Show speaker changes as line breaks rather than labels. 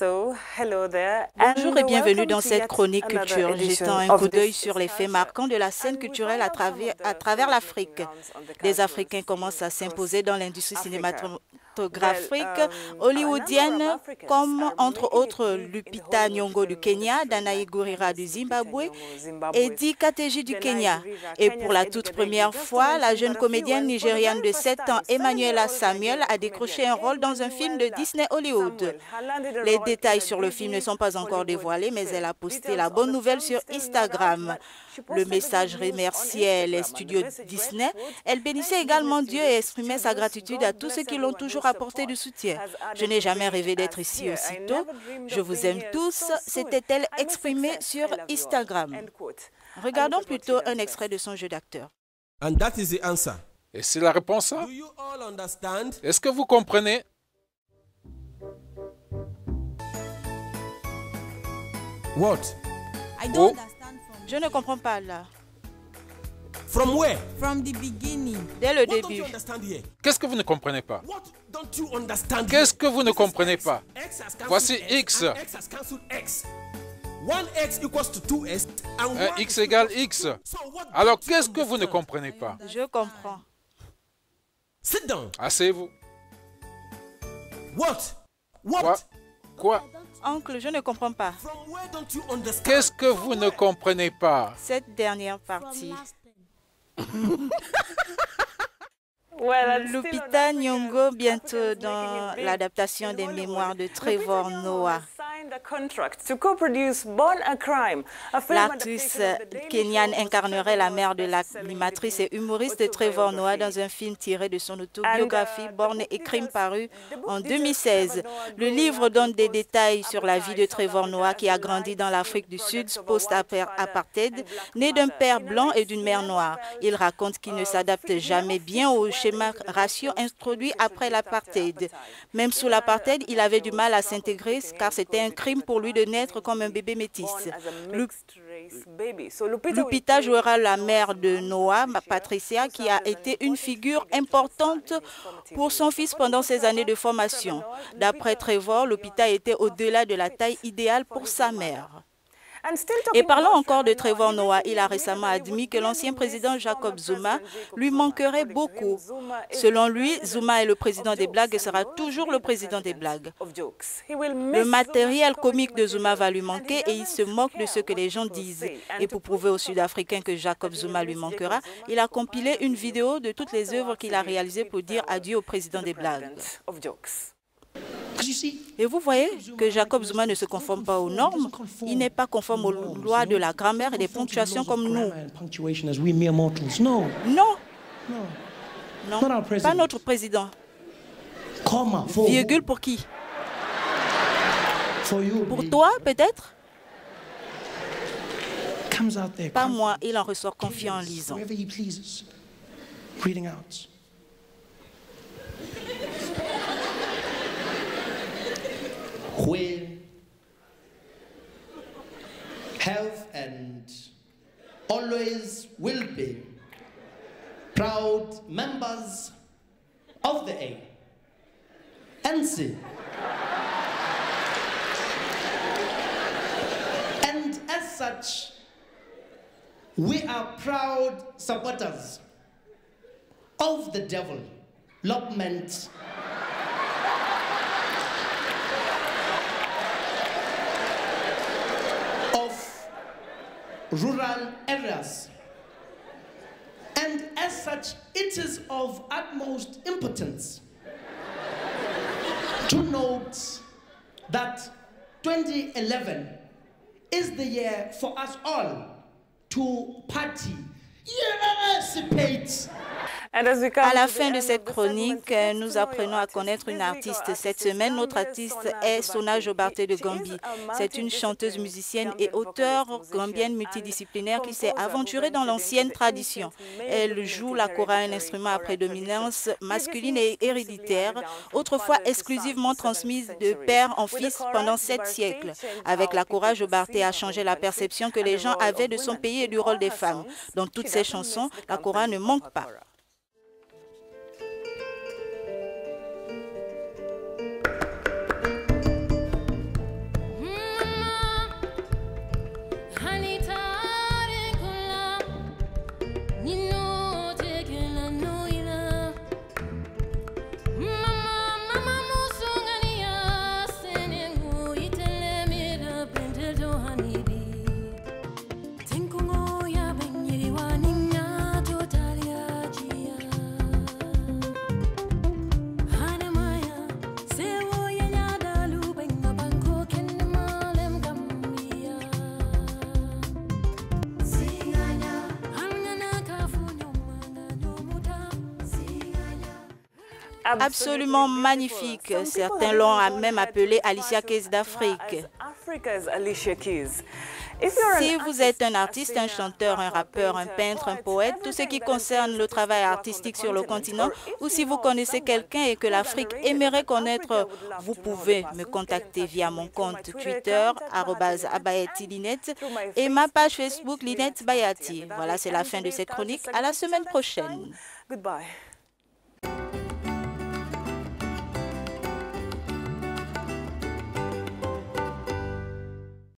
Bonjour et bienvenue dans cette chronique culture, jetant un coup d'œil sur les faits marquants de la scène culturelle à travers l'Afrique. Des Africains commencent à s'imposer dans l'industrie cinématographique hollywoodienne, comme entre autres Lupita Nyong'o du Kenya, Danae Gurira du Zimbabwe et Eddie Kateji du Kenya. Et pour la toute première fois, la jeune comédienne nigériane de 7 ans, Emmanuela Samuel, a décroché un rôle dans un film de Disney Hollywood. Les détails sur le film ne sont pas encore dévoilés, mais elle a posté la bonne nouvelle sur Instagram. Le message remerciait les studios Disney. Elle bénissait également Dieu et exprimait sa gratitude à tous ceux qui l'ont toujours apporté du soutien. Je n'ai jamais rêvé d'être ici aussitôt. Je vous aime tous, s'était-elle exprimée sur Instagram. Regardons plutôt un extrait de son jeu d'acteur.
Et c'est la réponse, hein? Est-ce que vous comprenez?
What?
Oh.
Je ne comprends pas là.
From where?
From the beginning.
Dès le début.
Qu'est-ce que vous ne comprenez pas?
What don't you understand?
Qu'est-ce que vous ne comprenez pas? Voici X.
X has cancelled X. 1x equals to 2x and
Un X égale X. Alors qu'est-ce que vous ne comprenez pas?
Je comprends.
Sit down.
Asseyez-vous.
What?
Quoi?
Oncle, je ne comprends pas.
From where don't you understand?
Qu'est-ce que vous ne comprenez pas?
Cette dernière partie. Lupita Nyong'o bientôt dans l'adaptation des mémoires de Trevor Noah. L'actrice kenyane incarnerait la mère de l'animatrice et humoriste Trevor Noah dans un film tiré de son autobiographie Born et Crime paru en 2016. Le livre donne des détails sur la vie de Trevor Noah qui a grandi dans l'Afrique du Sud post-apartheid, né d'un père blanc et d'une mère noire. Il raconte qu'il ne s'adapte jamais bien au schéma raciaux introduit après l'apartheid. Même sous l'apartheid, il avait du mal à s'intégrer car c'était un crime pour lui de naître comme un bébé métis. Lupita jouera la mère de Noah, Patricia, qui a été une figure importante pour son fils pendant ses années de formation. D'après Trevor, Lupita était au-delà de la taille idéale pour sa mère. Et parlant encore de Trevor Noah, il a récemment admis que l'ancien président Jacob Zuma lui manquerait beaucoup. Selon lui, Zuma est le président des blagues et sera toujours le président des blagues. Le matériel comique de Zuma va lui manquer et il se moque de ce que les gens disent. Et pour prouver aux Sud-Africains que Jacob Zuma lui manquera, il a compilé une vidéo de toutes les œuvres qu'il a réalisées pour dire adieu au président des blagues. Et vous voyez que Jacob Zuma ne se conforme pas aux normes. Il n'est pas conforme aux lois de la grammaire et des ponctuations comme nous. Non. Non, pas notre président. Virgule pour qui? Pour toi, peut-être? Pas moi, il en ressort confiant en lisant.
We have and always will be proud members of the ANC. And as such, we are proud supporters of the development rural areas. And as such, it is of utmost importance to note that 2011 is the year for us all to participate.
À la fin de cette chronique, nous apprenons à connaître une artiste. Cette semaine, notre artiste est Sona Jobarteh de Gambie. C'est une chanteuse musicienne et auteure gambienne multidisciplinaire qui s'est aventurée dans l'ancienne tradition. Elle joue la kora, un instrument à prédominance masculine et héréditaire, autrefois exclusivement transmise de père en fils pendant 7 siècles. Avec la kora, Jobarteh a changé la perception que les gens avaient de son pays et du rôle des femmes. Dans toutes ses chansons, la kora ne manque pas. absolument magnifique. Certains l'ont même appelée Alicia Keys d'Afrique. Si vous êtes un artiste, un chanteur, un rappeur, un peintre, un poète, tout ce qui concerne le travail artistique sur le continent, ou si vous connaissez quelqu'un et que l'Afrique aimerait connaître, vous pouvez me contacter via mon compte Twitter, @abayati_Linet, et ma page Facebook Linet Bayati. Voilà, c'est la fin de cette chronique. À la semaine prochaine.
Goodbye.